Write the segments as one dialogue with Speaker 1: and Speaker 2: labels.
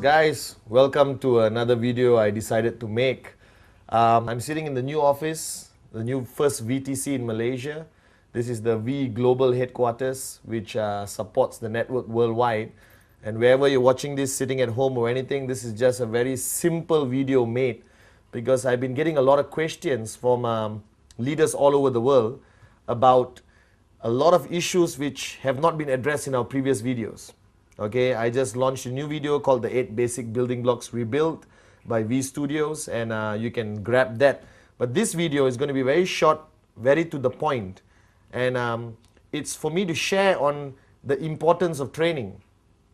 Speaker 1: Guys, welcome to another video I decided to make. I'm sitting in the new office, the new first VTC in Malaysia. This is the V Global headquarters, which supports the network worldwide. And wherever you're watching this, sitting at home or anything, this is just a very simple video made because I've been getting a lot of questions from leaders all over the world about a lot of issues which have not been addressed in our previous videos. Okay, I just launched a new video called the 8 Basic Building Blocks Rebuilt by V Studios, and you can grab that. But this video is going to be very short, very to the point, and it's for me to share on the importance of training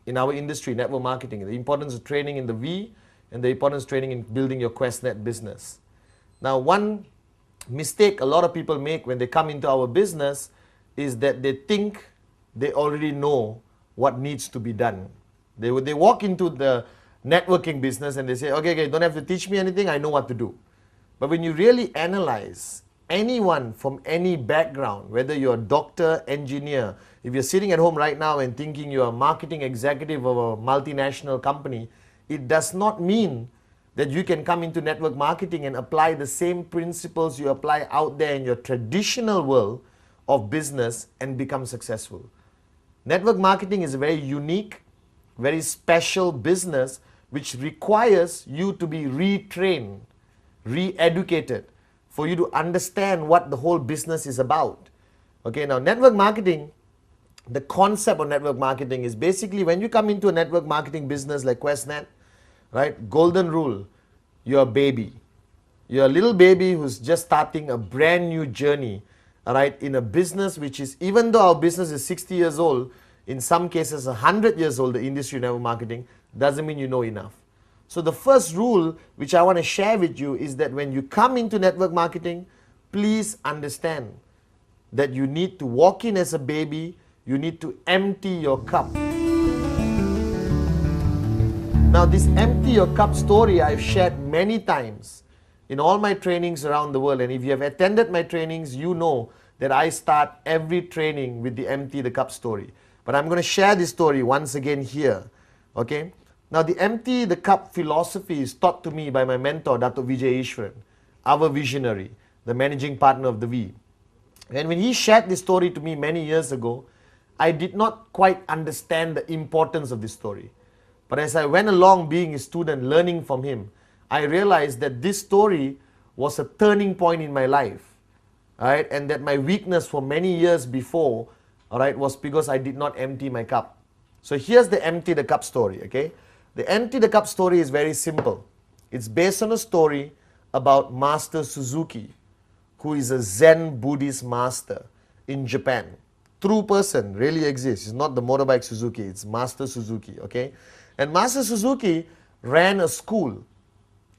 Speaker 1: in our industry, network marketing, the importance of training in the V, and the importance of training in building your QuestNet business. Now, one mistake a lot of people make when they come into our business is that they think they already know what needs to be done. They walk into the networking business and they say, okay, don't have to teach me anything, I know what to do. But when you really analyze anyone from any background, whether you're a doctor, engineer, if you're sitting at home right now and thinking you're a marketing executive of a multinational company, it does not mean that you can come into network marketing and apply the same principles you apply out there in your traditional world of business and become successful. Network marketing is a very unique, very special business which requires you to be retrained, re-educated, for you to understand what the whole business is about. Okay, now network marketing, the concept of network marketing is basically when you come into a network marketing business like QuestNet, right? Golden rule, you're a baby. You're a little baby who's just starting a brand new journey, all right, in a business which is, even though our business is 60 years old, in some cases 100 years old, the industry of network marketing, doesn't mean you know enough. So the first rule which I want to share with you is that when you come into network marketing, please understand that you need to walk in as a baby, you need to empty your cup. Now this empty your cup story I've shared many times in all my trainings around the world, and if you have attended my trainings, you know that I start every training with the empty the cup story. But I'm going to share this story once again here. Okay? Now the empty the cup philosophy is taught to me by my mentor, Dato' Vijay Ishwaran, our visionary, the managing partner of the V. And when he shared this story to me many years ago, I did not quite understand the importance of this story. But as I went along being a student, learning from him, I realized that this story was a turning point in my life, right? And that my weakness for many years before, all right, was because I did not empty my cup. So here's the empty the cup story, okay? The empty the cup story is very simple. It's based on a story about Master Suzuki, who is a Zen Buddhist master in Japan. True person, really exists. It's not the motorbike Suzuki, it's Master Suzuki, okay? And Master Suzuki ran a school,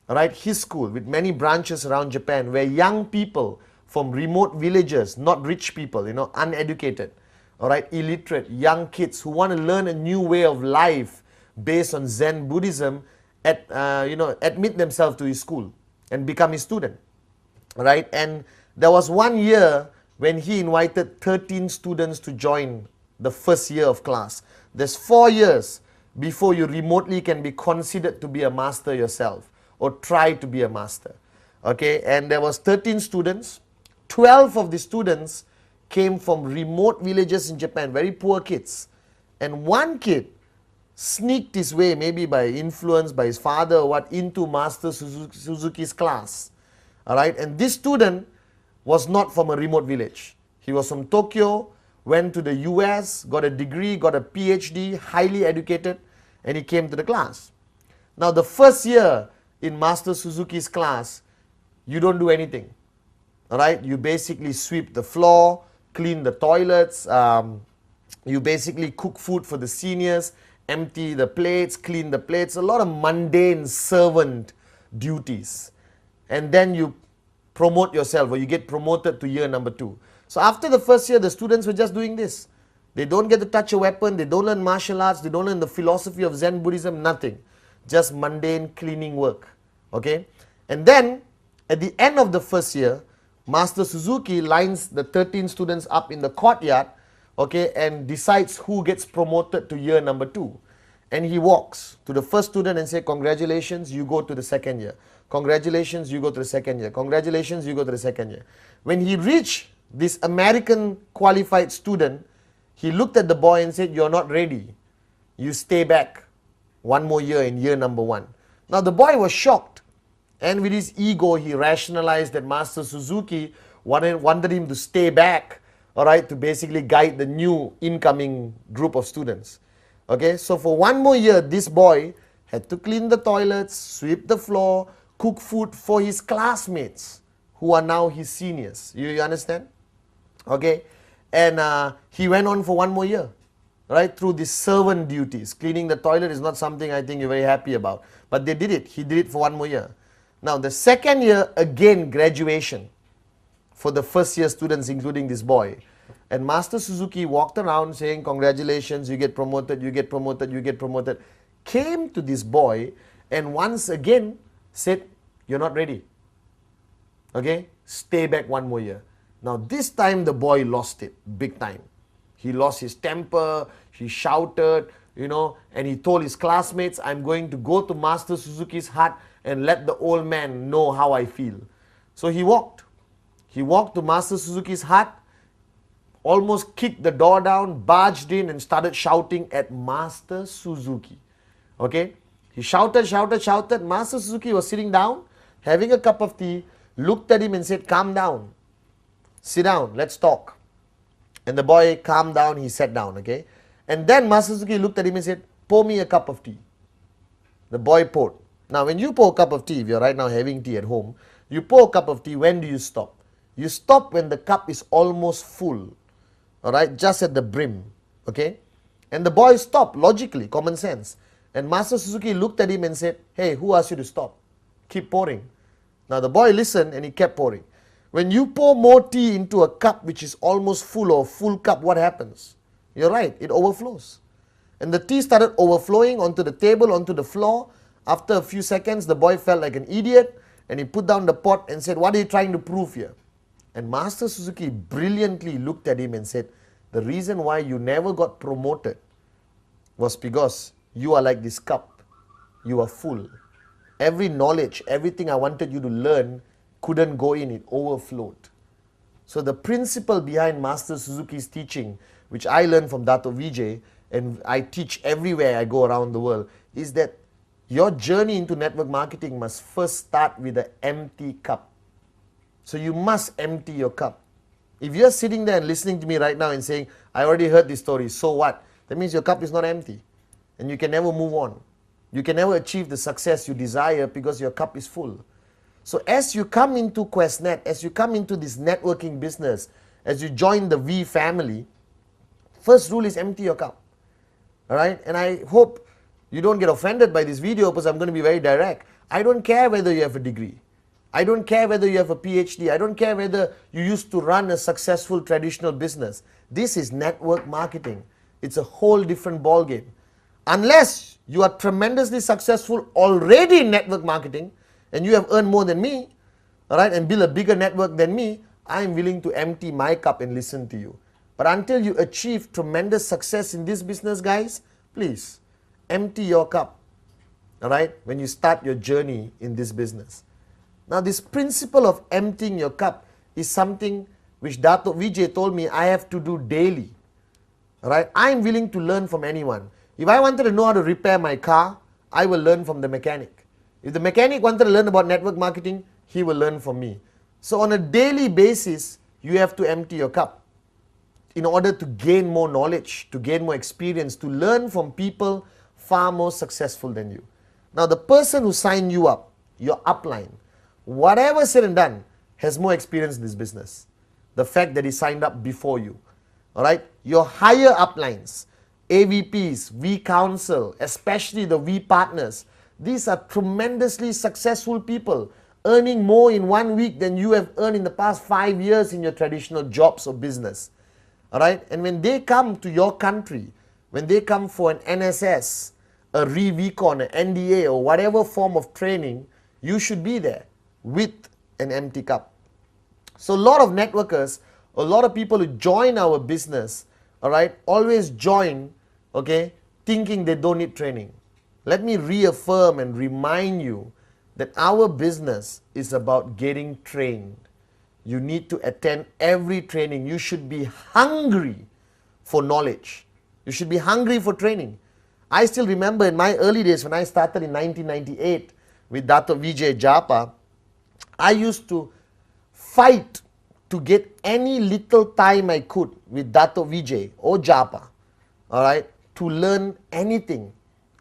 Speaker 1: all right, his school with many branches around Japan where young people from remote villages, not rich people, you know, uneducated, all right, illiterate, young kids who want to learn a new way of life based on Zen Buddhism, admit themselves to his school and become his student, all right? And there was one year when he invited 13 students to join the first year of class. There's 4 years before you remotely can be considered to be a master yourself or try to be a master, okay? And there was 13 students. 12 of the students came from remote villages in Japan, very poor kids. And one kid sneaked his way, maybe by influence by his father or what, into Master Suzuki's class, all right? And this student was not from a remote village. He was from Tokyo, went to the US, got a degree, got a PhD, highly educated, and he came to the class. Now the first year in Master Suzuki's class, you don't do anything, all right? You basically sweep the floor, clean the toilets, you basically cook food for the seniors, empty the plates, clean the plates, a lot of mundane servant duties. And then you promote yourself, or you get promoted to year number 2. So after the first year, the students were just doing this. They don't get to touch a weapon, they don't learn martial arts, they don't learn the philosophy of Zen Buddhism, nothing. Just mundane cleaning work, okay? And then, at the end of the first year, Master Suzuki lines the 13 students up in the courtyard, okay, and decides who gets promoted to year number 2. And he walks to the first student and say, congratulations, you go to the second year. Congratulations, you go to the second year. Congratulations, you go to the second year. When he reached this American qualified student, he looked at the boy and said, you're not ready. You stay back one more year in year number 1. Now the boy was shocked. And with his ego, he rationalized that Master Suzuki wanted him to stay back, all right, to basically guide the new incoming group of students. Okay, so for one more year, this boy had to clean the toilets, sweep the floor, cook food for his classmates who are now his seniors. You understand? Okay, and he went on for one more year, right, through these servant duties. Cleaning the toilet is not something I think you're very happy about, but they did it. He did it for one more year. Now the second year, again graduation for the first year students, including this boy. And Master Suzuki walked around saying, congratulations, you get promoted, you get promoted, you get promoted. Came to this boy and once again said, you're not ready. Okay, stay back one more year. Now this time the boy lost it, big time. He lost his temper, he shouted, and he told his classmates, I'm going to go to Master Suzuki's hut and let the old man know how I feel. So he walked. He walked to Master Suzuki's hut, almost kicked the door down, barged in and started shouting at Master Suzuki. Okay? He shouted, shouted, shouted. Master Suzuki was sitting down, having a cup of tea, looked at him and said, calm down. Sit down, let's talk. And the boy calmed down, he sat down, okay? And then Master Suzuki looked at him and said, pour me a cup of tea. The boy poured. Now when you pour a cup of tea, if you're right now having tea at home, you pour a cup of tea, when do you stop? You stop when the cup is almost full. Alright, just at the brim, okay? And the boy stopped, logically, common sense. And Master Suzuki looked at him and said, hey, who asked you to stop? Keep pouring. Now the boy listened and he kept pouring. When you pour more tea into a cup which is almost full or full cup, what happens? You're right, it overflows. And the tea started overflowing onto the table, onto the floor. After a few seconds, the boy felt like an idiot and he put down the pot and said, what are you trying to prove here? And Master Suzuki brilliantly looked at him and said, the reason why you never got promoted was because you are like this cup. You are full. Every knowledge, everything I wanted you to learn couldn't go in, it overflowed. So the principle behind Master Suzuki's teaching, which I learned from Dato Vijay, and I teach everywhere I go around the world, is that your journey into network marketing must first start with an empty cup. So you must empty your cup. If you're sitting there and listening to me right now and saying, I already heard this story, so what? That means your cup is not empty. And you can never move on. You can never achieve the success you desire because your cup is full. So as you come into QuestNet, as you come into this networking business, as you join the V family, first rule is empty your cup. Alright? And I hope you don't get offended by this video because I'm going to be very direct. I don't care whether you have a degree. I don't care whether you have a PhD. I don't care whether you used to run a successful traditional business. This is network marketing. It's a whole different ballgame. Unless you are tremendously successful already in network marketing and you have earned more than me, all right, and build a bigger network than me, I am willing to empty my cup and listen to you. But until you achieve tremendous success in this business, guys, please empty your cup, all right, when you start your journey in this business. Now, this principle of emptying your cup is something which Dato Vijay told me I have to do daily. Right? I'm willing to learn from anyone. If I wanted to know how to repair my car, I will learn from the mechanic. If the mechanic wanted to learn about network marketing, he will learn from me. So on a daily basis, you have to empty your cup in order to gain more knowledge, to gain more experience, to learn from people far more successful than you. Now, the person who signed you up, your upline, whatever said and done, has more experience in this business. The fact that he signed up before you. Alright? Your higher uplines, AVPs, V Council, especially the V partners, these are tremendously successful people, earning more in 1 week than you have earned in the past 5 years in your traditional jobs or business. Alright? And when they come to your country, when they come for an NSS, a ReVcon, an NDA, or whatever form of training, you should be there with an empty cup. So a lot of networkers, a lot of people who join our business, all right, always join, okay, thinking they don't need training. Let me reaffirm and remind you that our business is about getting trained. You need to attend every training. You should be hungry for knowledge. You should be hungry for training. I still remember in my early days when I started in 1998 with Dato Vijay Japa, I used to fight to get any little time I could with Dato Vijay or Japa, all right, to learn anything.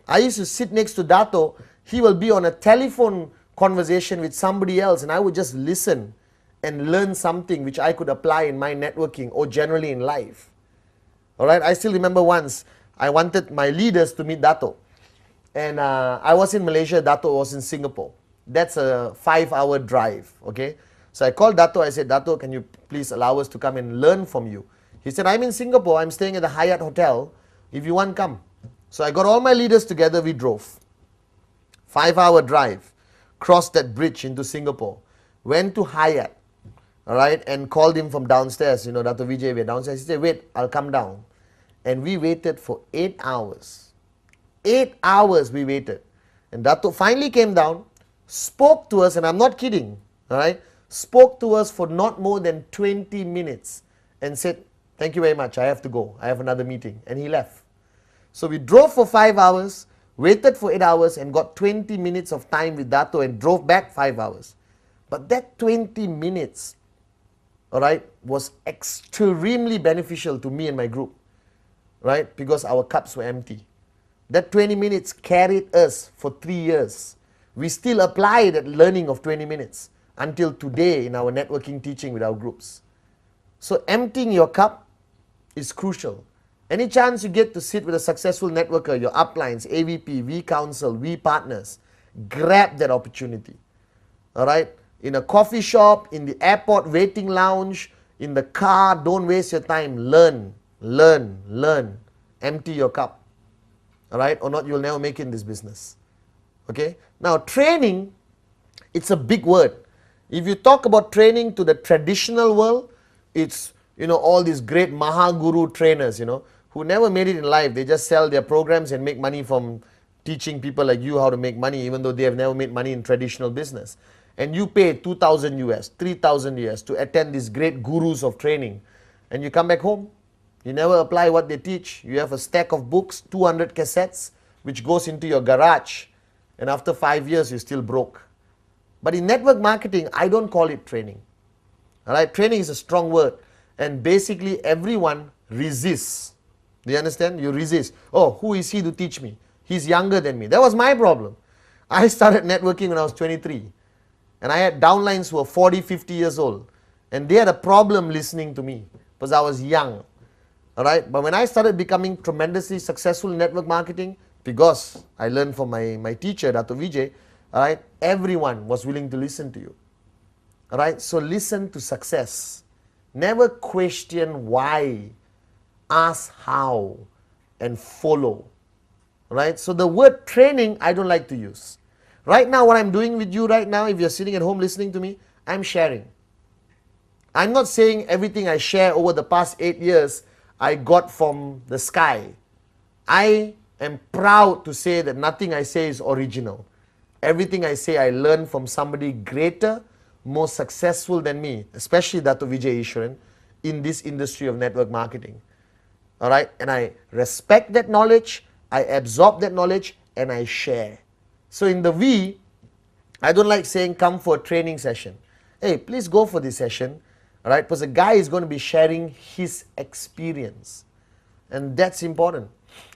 Speaker 1: I used to sit next to Dato. He will be on a telephone conversation with somebody else, and I would just listen and learn something which I could apply in my networking or generally in life. All right, I still remember once I wanted my leaders to meet Dato, and I was in Malaysia, Dato was in Singapore. That's a 5-hour drive, okay? So I called Dato, I said, Dato, can you please allow us to come and learn from you? He said, I'm in Singapore, I'm staying at the Hyatt Hotel. If you want, come. So I got all my leaders together, we drove. 5-hour drive, crossed that bridge into Singapore, went to Hyatt, all right, and called him from downstairs. You know, Dato Vijay, we're downstairs. He said, wait, I'll come down. And we waited for 8 hours. 8 hours we waited. And Dato finally came down, spoke to us, and I'm not kidding, all right, spoke to us for not more than 20 minutes and said, thank you very much, I have to go, I have another meeting, and he left. So we drove for 5 hours, waited for 8 hours, and got 20 minutes of time with Dato and drove back 5 hours. But that 20 minutes, all right, was extremely beneficial to me and my group, right, because our cups were empty. That 20 minutes carried us for 3 years. We still apply that learning of 20 minutes until today in our networking teaching with our groups. So emptying your cup is crucial. Any chance you get to sit with a successful networker, your uplines, AVP, V Council, V Partners, grab that opportunity. All right? In a coffee shop, in the airport waiting lounge, in the car, don't waste your time. Learn, learn, learn. Empty your cup. All right? Or not, you'll never make it in this business. Okay? Now, training, it's a big word. If you talk about training to the traditional world, it's, you know, all these great Mahaguru trainers, you know, who never made it in life. They just sell their programs and make money from teaching people like you how to make money, even though they have never made money in traditional business. And you pay 2,000 US, 3,000 US to attend these great gurus of training. And you come back home, you never apply what they teach. You have a stack of books, 200 cassettes, which goes into your garage. And after 5 years, you're still broke. But in network marketing, I don't call it training. All right, training is a strong word. And basically, everyone resists. Do you understand? You resist. Oh, who is he to teach me? He's younger than me. That was my problem. I started networking when I was 23. And I had downlines who were 40, 50 years old. And they had a problem listening to me because I was young. All right, but when I started becoming tremendously successful in network marketing, because I learned from my teacher, Dato Vijay, all right, everyone was willing to listen to you. All right, so listen to success. Never question why. Ask how and follow. All right, so the word training, I don't like to use. Right now, what I'm doing with you right now, if you're sitting at home listening to me, I'm sharing. I'm not saying everything I share over the past 8 years I got from the sky. I am proud to say that nothing I say is original. Everything I say I learned from somebody greater, more successful than me, especially Dato Vijay Ishwaran, in this industry of network marketing. All right, and I respect that knowledge, I absorb that knowledge, and I share. So in the V, I don't like saying come for a training session. Hey, please go for this session, all right, because the guy is going to be sharing his experience. And that's important.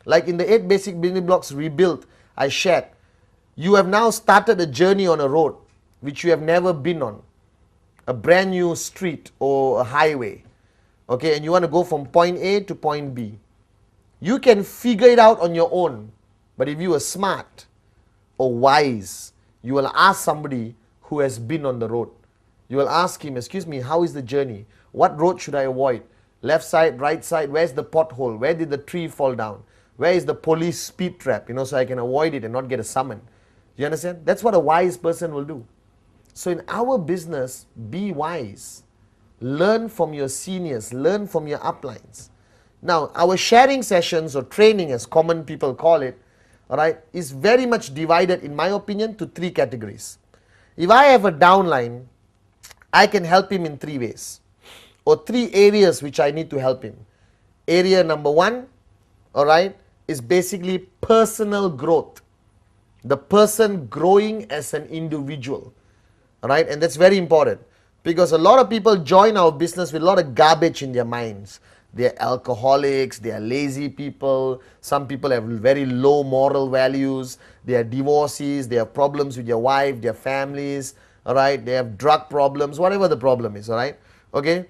Speaker 1: Like in the 8 basic building blocks rebuilt, I shared, you have now started a journey on a road which you have never been on. A brand new street or a highway. Okay, and you want to go from point A to point B. You can figure it out on your own. But if you are smart or wise, you will ask somebody who has been on the road. You will ask him, excuse me, how is the journey? What road should I avoid? Left side, right side, where's the pothole? Where did the tree fall down? Where is the police speed trap? You know, so I can avoid it and not get a summon. You understand? That's what a wise person will do. So in our business, be wise. Learn from your seniors. Learn from your uplines. Now, our sharing sessions or training, as common people call it, all right, is very much divided, in my opinion, to 3 categories. If I have a downline, I can help him in 3 ways, or 3 areas which I need to help him. Area number 1, all right, is basically personal growth. The person growing as an individual, all right, and that's very important because a lot of people join our business with a lot of garbage in their minds. They're alcoholics, they are lazy people, some people have very low moral values, they are divorcees, they have problems with their wife, their families, all right, they have drug problems, whatever the problem is, all right, okay.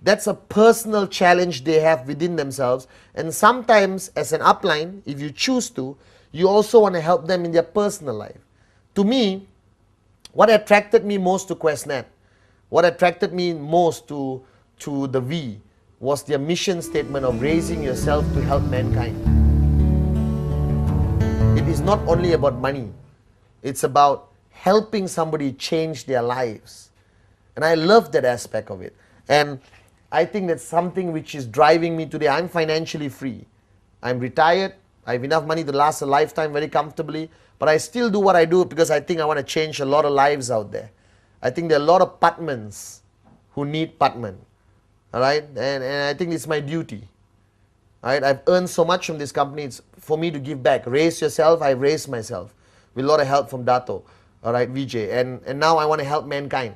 Speaker 1: That's a personal challenge they have within themselves, and sometimes as an upline, if you choose to, you also want to help them in their personal life. To me, what attracted me most to QuestNet, what attracted me most to the V, was their mission statement of raising yourself to help mankind. It is not only about money, it's about helping somebody change their lives. And I love that aspect of it. And I think that's something which is driving me today. I'm financially free. I'm retired. I have enough money to last a lifetime very comfortably. But I still do what I do because I think I want to change a lot of lives out there. I think there are a lot of Patmans who need Patman. All right? And I think it's my duty. All right? I've earned so much from this company. It's for me to give back. Raise yourself. I've raised myself with a lot of help from Dato. All right, Vijay. And now I want to help mankind.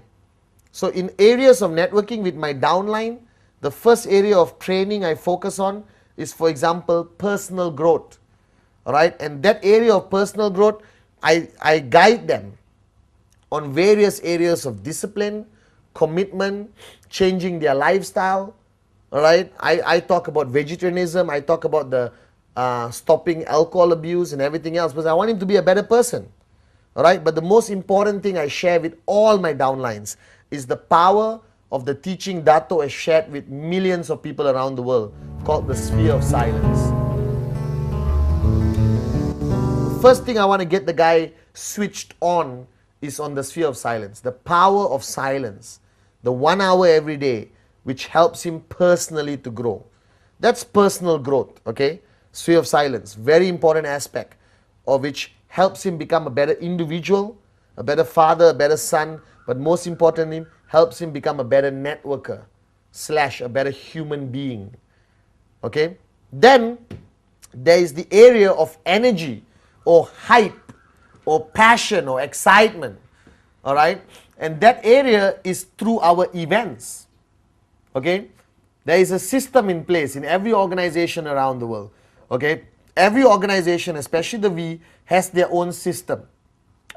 Speaker 1: So in areas of networking with my downline, the first area of training I focus on is, for example, personal growth. All right, and that area of personal growth, I guide them on various areas of discipline, commitment, changing their lifestyle. All right, I talk about vegetarianism, I talk about the stopping alcohol abuse and everything else, because I want him to be a better person. All right, but the most important thing I share with all my downlines is the power of the teaching Dato has shared with millions of people around the world, called the sphere of silence. The first thing I want to get the guy switched on is on the sphere of silence, the power of silence, the 1 hour every day, which helps him personally to grow. That's personal growth, okay? Sphere of silence, very important aspect of which helps him become a better individual, a better father, a better son, but most importantly, helps him become a better networker / a better human being. Okay? Then there is the area of energy or hype or passion or excitement. All right? And that area is through our events. Okay? There is a system in place in every organization around the world. Okay? Every organization, especially the V, has their own system.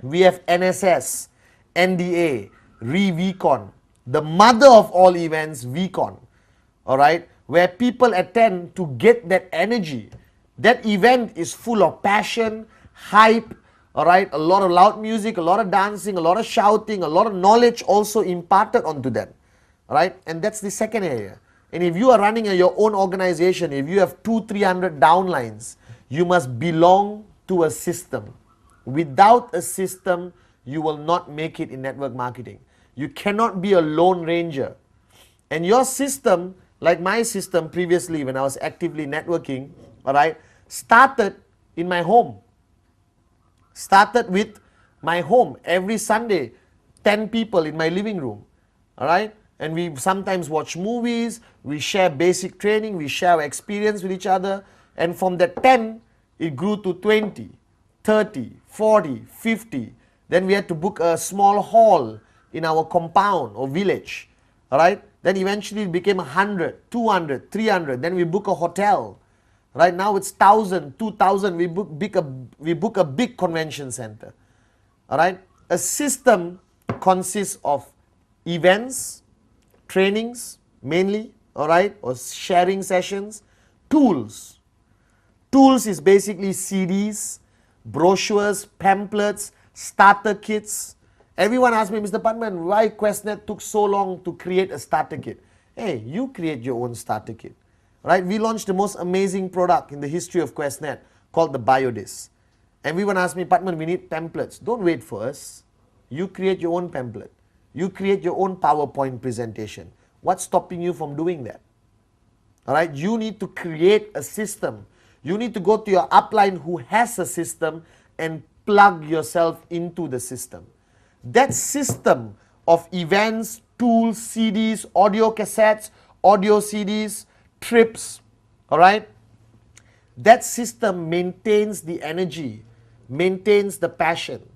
Speaker 1: We have NSS, NDA, VCon, the mother of all events, VCon, all right, where people attend to get that energy. That event is full of passion, hype, all right, a lot of loud music, a lot of dancing, a lot of shouting, a lot of knowledge also imparted onto them, all right, and that's the second area. And if you are running your own organization, if you have 200-300 downlines, you must belong to a system. Without a system, you will not make it in network marketing. You cannot be a lone ranger. And your system, like my system previously when I was actively networking, all right, started in my home. Started with my home. Every Sunday, 10 people in my living room, all right? And we sometimes watch movies, we share basic training, we share our experience with each other. And from that 10, it grew to 20, 30, 40, 50. Then we had to book a small hall in our compound or village, all right? Then eventually it became 100, 200, 300. Then we book a hotel. Right now it's 1,000, 2,000. We book a big convention center, all right? A system consists of events, trainings mainly, all right, or sharing sessions, tools. Tools is basically CDs, brochures, pamphlets, starter kits. Everyone asks me, Mr. Patman, why QuestNet took so long to create a starter kit? Hey, you create your own starter kit. Right? We launched the most amazing product in the history of QuestNet called the BioDis. Everyone asks me, Patman, we need pamphlets. Don't wait for us. You create your own pamphlet. You create your own PowerPoint presentation. What's stopping you from doing that? All right, you need to create a system. You need to go to your upline who has a system and plug yourself into the system. That system of events, tools, CDs, audio cassettes, audio CDs, trips, all right, that system maintains the energy, maintains the passion.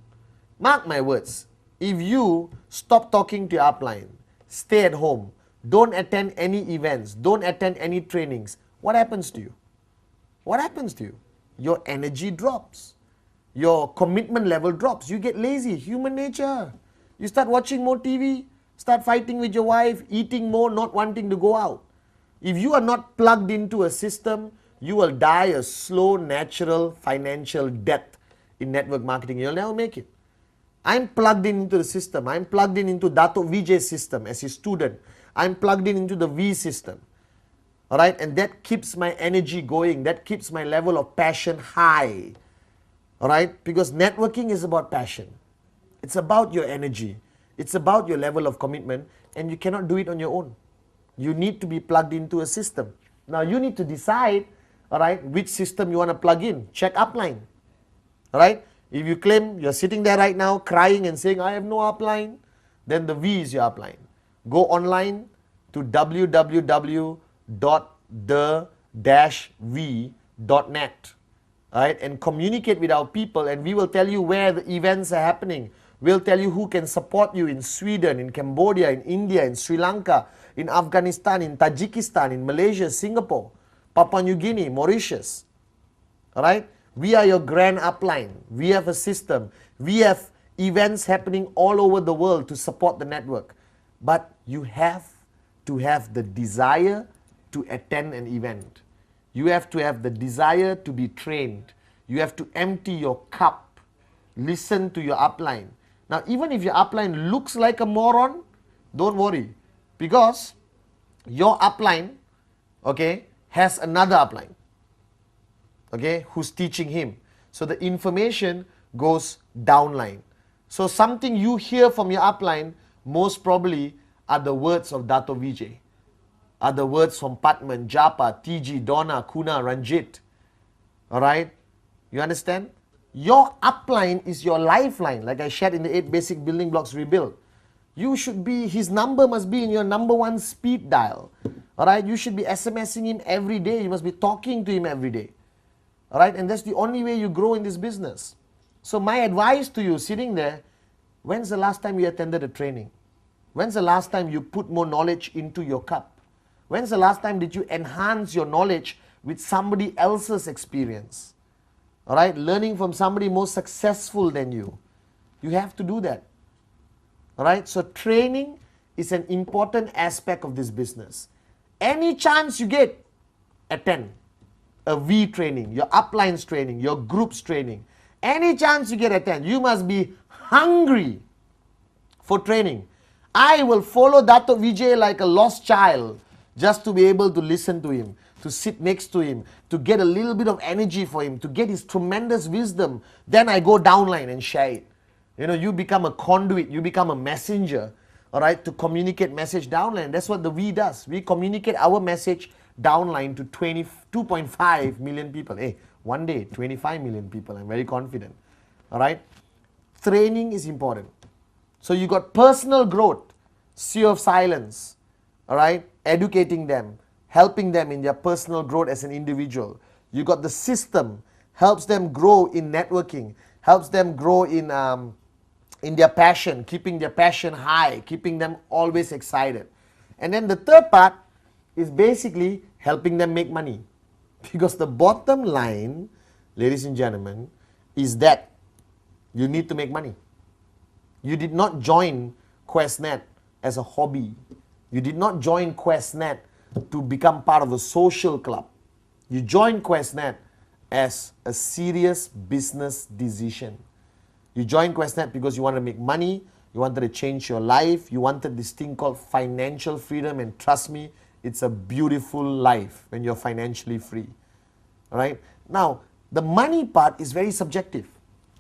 Speaker 1: Mark my words, if you stop talking to your upline, stay at home, don't attend any events, don't attend any trainings, what happens to you? What happens to you? Your energy drops. Your commitment level drops. You get lazy, human nature. You start watching more TV, start fighting with your wife, eating more, not wanting to go out. If you are not plugged into a system, you will die a slow, natural, financial death in network marketing. You'll never make it. I'm plugged into the system. I'm plugged in into Dato Vijay's system as his student. I'm plugged in into the V system. All right, and that keeps my energy going. That keeps my level of passion high. All right, because networking is about passion. It's about your energy. It's about your level of commitment, and you cannot do it on your own. You need to be plugged into a system. Now you need to decide, all right, which system you want to plug in. Check upline. All right, if you claim you're sitting there right now crying and saying, I have no upline, then the V is your upline. Go online to www.the-v.net. Right, and communicate with our people, and we will tell you where the events are happening. We'll tell you who can support you in Sweden, in Cambodia, in India, in Sri Lanka, in Afghanistan, in Tajikistan, in Malaysia, Singapore, Papua New Guinea, Mauritius. All right, we are your grand upline. We have a system. We have events happening all over the world to support the network. But you have to have the desire to attend an event. You have to have the desire to be trained. You have to empty your cup. Listen to your upline. Now, even if your upline looks like a moron, don't worry. Because your upline, okay, has another upline, okay, who's teaching him. So the information goes downline. So something you hear from your upline, most probably are the words of Dato Vijay. Are the words from Patman, Japa, TG, Donna, Kuna, Ranjit. Alright? You understand? Your upline is your lifeline, like I shared in the 8 basic building blocks rebuild. You should be, his number must be in your number 1 speed dial. Alright? You should be SMSing him every day. You must be talking to him every day. Alright? And that's the only way you grow in this business. So my advice to you sitting there, when's the last time you attended a training? When's the last time you put more knowledge into your cup? When's the last time did you enhance your knowledge with somebody else's experience? All right, learning from somebody more successful than you. You have to do that. All right, so training is an important aspect of this business. Any chance you get, attend a V training, your uplines training, your groups training. Any chance you get, attend. You must be hungry for training. I will follow Dato Vijay like a lost child, just to be able to listen to him, to sit next to him, to get a little bit of energy for him, to get his tremendous wisdom. Then I go downline and share it. You know, you become a conduit, you become a messenger, all right, to communicate message downline. That's what the V does. We communicate our message downline to 2.5 million people. Hey, one day, 25 million people. I'm very confident. All right. Training is important. So you got personal growth, sea of silence, all right, educating them, helping them in their personal growth as an individual. You got the system, helps them grow in networking, helps them grow in their passion, keeping their passion high, keeping them always excited. And then the third part is basically helping them make money. Because the bottom line, ladies and gentlemen, is that you need to make money. You did not join QuestNet as a hobby. You did not join QuestNet to become part of a social club. You joined QuestNet as a serious business decision. You joined QuestNet because you wanted to make money, you wanted to change your life, you wanted this thing called financial freedom, and trust me, it's a beautiful life when you're financially free. All right? Now, the money part is very subjective.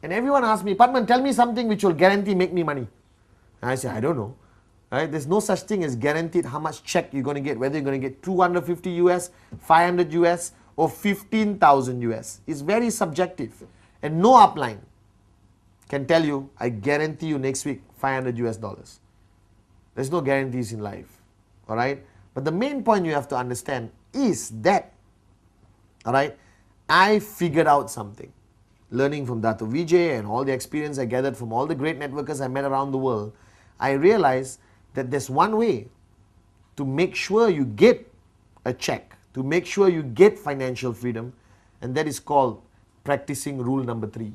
Speaker 1: And everyone asks me, Padman, tell me something which will guarantee make me money. And I say, I don't know. Right? There's no such thing as guaranteed how much check you're going to get, whether you're going to get 250 US, 500 US, or 15,000 US. It's very subjective. And no upline can tell you, I guarantee you next week 500 US dollars. There's no guarantees in life. All right? But the main point you have to understand is that, all right, I figured out something. Learning from Dato Vijay and all the experience I gathered from all the great networkers I met around the world, I realized that there's one way to make sure you get a check, to make sure you get financial freedom, and that is called practicing rule number 3.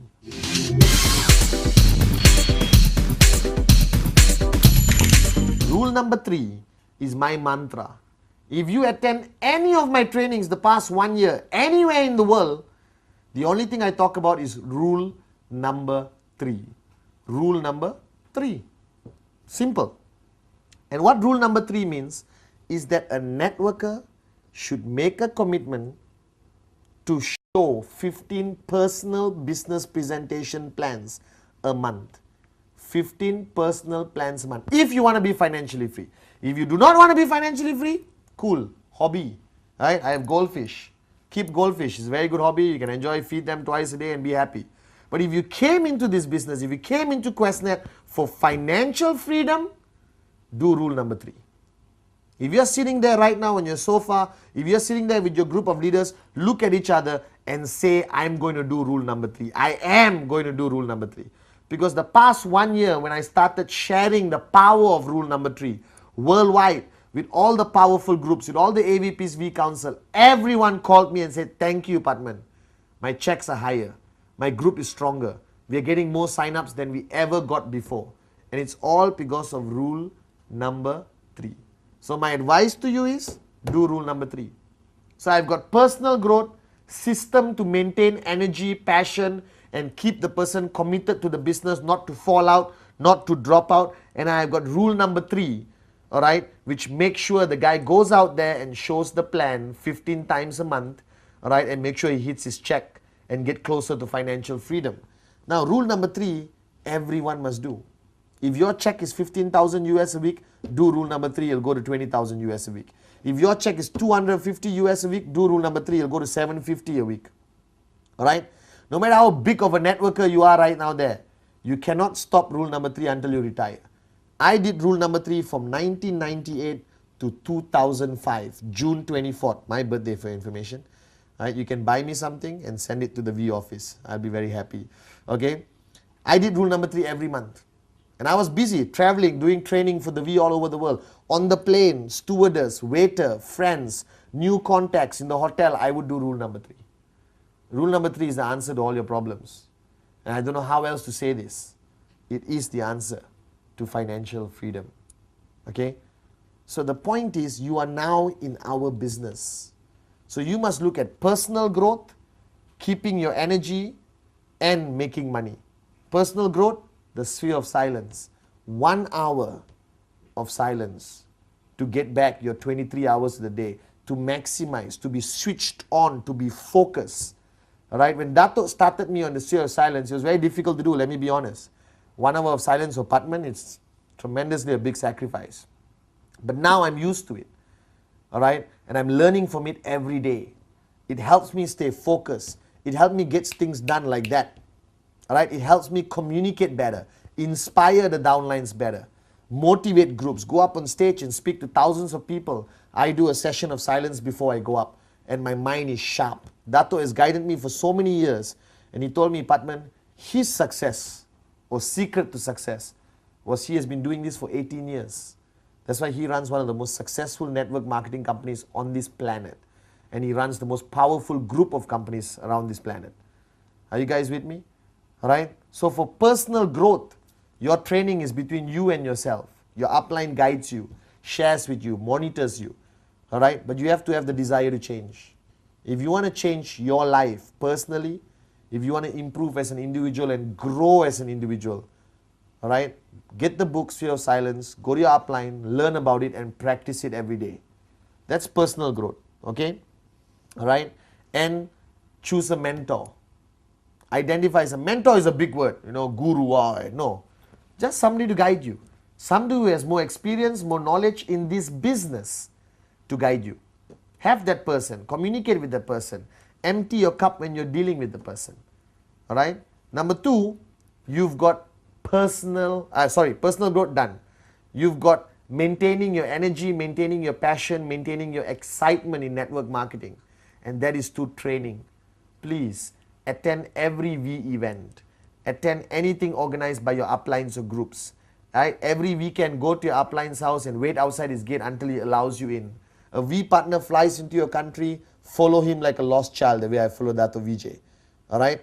Speaker 1: Rule number 3 is my mantra. If you attend any of my trainings the past 1 year, anywhere in the world, the only thing I talk about is rule number 3. Rule number 3. Simple. And what rule number 3 means is that a networker should make a commitment to show 15 personal business presentation plans a month. 15 personal plans a month. If you want to be financially free. If you do not want to be financially free, cool, hobby. Right? I have goldfish. Keep goldfish. It's a very good hobby. You can enjoy, feed them twice a day and be happy. But if you came into this business, if you came into QuestNet for financial freedom, do rule number 3. If you're sitting there right now on your sofa, if you're sitting there with your group of leaders, look at each other and say, I'm going to do rule number 3. I am going to do rule number 3. Because the past 1 year when I started sharing the power of rule number 3 worldwide, with all the powerful groups, with all the AVPs V Council, everyone called me and said, thank you, Padman. My checks are higher. My group is stronger. We are getting more sign-ups than we ever got before. And it's all because of rule number 3. So my advice to you is, do rule number 3. So I've got personal growth, system to maintain energy, passion, and keep the person committed to the business, not to fall out, not to drop out. And I've got rule number 3. All right, which makes sure the guy goes out there and shows the plan 15 times a month, all right, and make sure he hits his check and get closer to financial freedom. Now, rule number 3, everyone must do. If your check is 15,000 US a week, do rule number 3, you'll go to 20,000 US a week. If your check is 250 US a week, do rule number 3, you'll go to 750 a week. All right, no matter how big of a networker you are right now there, you cannot stop rule number 3 until you retire. I did rule number 3 from 1998 to 2005, June 24th, my birthday for information. Right, you can buy me something and send it to the V office. I'll be very happy. Okay, I did rule number 3 every month. And I was busy traveling, doing training for the V all over the world. On the plane, stewardess, waiter, friends, new contacts in the hotel, I would do rule number 3. Rule number 3 is the answer to all your problems. And I don't know how else to say this. It is the answer to financial freedom. Okay? So the point is, you are now in our business. So you must look at personal growth, keeping your energy, and making money. Personal growth, the sphere of silence. 1 hour of silence to get back your 23 hours of the day, to maximize, to be switched on, to be focused. Alright, when Dato started me on the sphere of silence, it was very difficult to do, let me be honest. 1 hour of silence for Padman, it's tremendously a big sacrifice. But now I'm used to it. Alright, and I'm learning from it every day. It helps me stay focused. It helps me get things done like that. Alright, it helps me communicate better, inspire the downlines better, motivate groups, go up on stage and speak to thousands of people. I do a session of silence before I go up, and my mind is sharp. Dato has guided me for so many years, and he told me, Padman, his success or secret to success was he has been doing this for 18 years. That's why he runs one of the most successful network marketing companies on this planet. And he runs the most powerful group of companies around this planet. Are you guys with me? Alright? So for personal growth, your training is between you and yourself. Your upline guides you, shares with you, monitors you. Alright? But you have to have the desire to change. If you want to change your life personally, if you want to improve as an individual and grow as an individual, alright, get the book Sphere of Silence, go to your upline, learn about it and practice it every day. That's personal growth, okay? Alright, and choose a mentor. Identify as a mentor is a big word, guru, no. Just somebody to guide you. Somebody who has more experience, more knowledge in this business to guide you. Have that person, communicate with that person, empty your cup when you're dealing with the person. All right. Number 2, you've got personal growth done. You've got maintaining your energy, maintaining your passion, maintaining your excitement in network marketing, and that is through training. Please attend every V event, attend anything organized by your uplines or groups. Right? Every weekend, go to your upline's house and wait outside his gate until he allows you in. A V partner flies into your country, follow him like a lost child, the way I follow that of VJ. All right?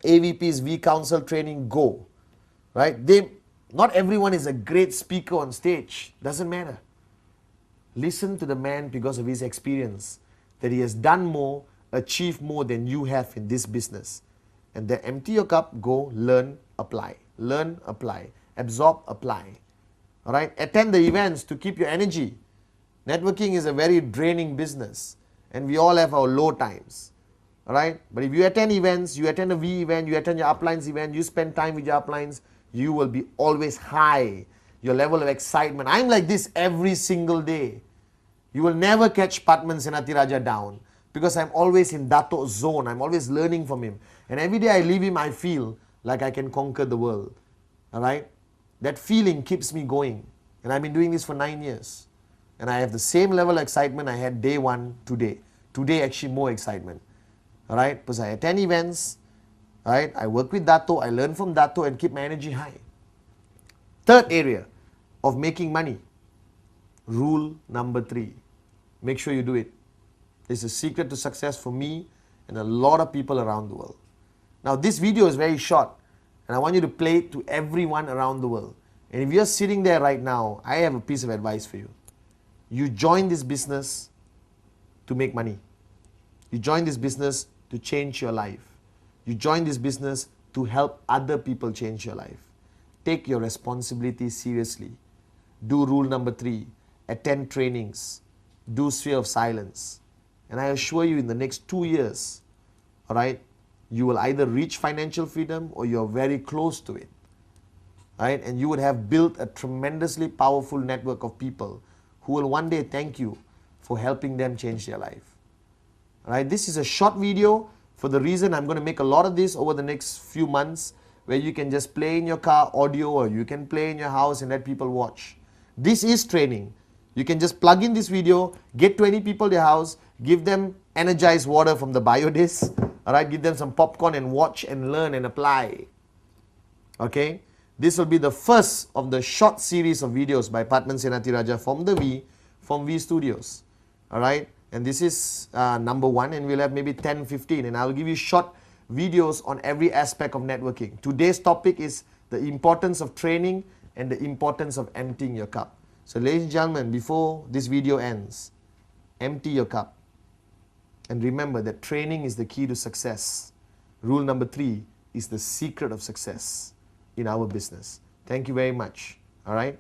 Speaker 1: AVP's V Council training, go. Right? Not everyone is a great speaker on stage. Doesn't matter. Listen to the man because of his experience, that he has done more, achieved more than you have in this business. And then empty your cup, go, learn, apply. Learn, apply. Absorb, apply. All right? Attend the events to keep your energy. Networking is a very draining business, and we all have our low times. All right? But if you attend events, you attend a V event, you attend your uplines event, you spend time with your uplines, you will be always high. Your level of excitement. I'm like this every single day. You will never catch Patman Senatiraja down because I'm always in Dato zone. I'm always learning from him. And every day I leave him, I feel like I can conquer the world. All right? That feeling keeps me going. And I've been doing this for 9 years. And I have the same level of excitement I had day 1 today. Today actually more excitement. All right? Because I attend events. All right? I work with Dato. I learn from Dato and keep my energy high. Third area of making money. Rule number 3. Make sure you do it. It's a secret to success for me and a lot of people around the world. Now this video is very short and I want you to play it to everyone around the world. And if you're sitting there right now, I have a piece of advice for you. You join this business to make money. You join this business to change your life. You join this business to help other people change your life. Take your responsibility seriously. Do rule number 3. Attend trainings. Do sphere of silence. And I assure you in the next 2 years, all right, you will either reach financial freedom or you're very close to it. Right? And you would have built a tremendously powerful network of people who will one day thank you for helping them change their life. All right? This is a short video for the reason I'm going to make a lot of this over the next few months, where you can just play in your car audio or you can play in your house and let people watch. This is training. You can just plug in this video, get 20 people to your house, give them energized water from the biodisk, all right, give them some popcorn and watch and learn and apply. Okay? This will be the first of the short series of videos by Patman Senatiraja from V Studios. All right? And this is number 1, and we'll have maybe 10, 15, and I'll give you short videos on every aspect of networking. Today's topic is the importance of training and the importance of emptying your cup. So ladies and gentlemen, before this video ends, empty your cup. And remember that training is the key to success. Rule number 3 is the secret of success in our business. Thank you very much. All right?